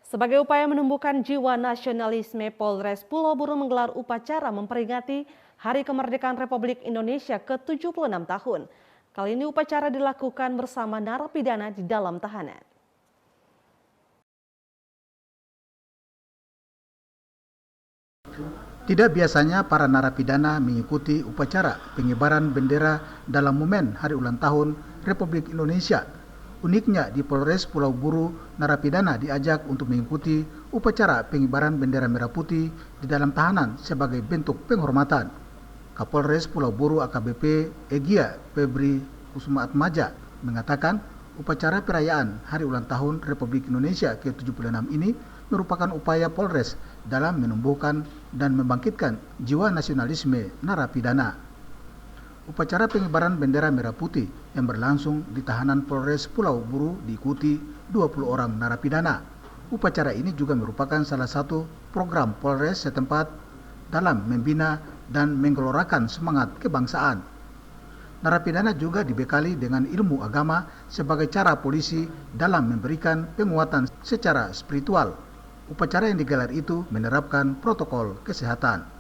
Sebagai upaya menumbuhkan jiwa nasionalisme, Polres Pulau Buru menggelar upacara memperingati Hari Kemerdekaan Republik Indonesia ke-76 tahun. Kali ini upacara dilakukan bersama narapidana di dalam tahanan. Tidak biasanya para narapidana mengikuti upacara pengibaran bendera dalam momen Hari Ulang Tahun Republik Indonesia. Uniknya di Polres Pulau Buru, narapidana diajak untuk mengikuti upacara pengibaran bendera merah putih di dalam tahanan sebagai bentuk penghormatan. Kapolres Pulau Buru AKBP Egya Febri Kusuma Atmaja mengatakan upacara perayaan Hari Ulang Tahun Republik Indonesia ke-76 ini merupakan upaya Polres dalam menumbuhkan dan membangkitkan jiwa nasionalisme narapidana. Upacara pengibaran bendera merah putih yang berlangsung di tahanan Polres Pulau Buru diikuti 20 orang narapidana. Upacara ini juga merupakan salah satu program Polres setempat dalam membina dan menggelorakan semangat kebangsaan. Narapidana juga dibekali dengan ilmu agama sebagai cara polisi dalam memberikan penguatan secara spiritual. Upacara yang digelar itu menerapkan protokol kesehatan.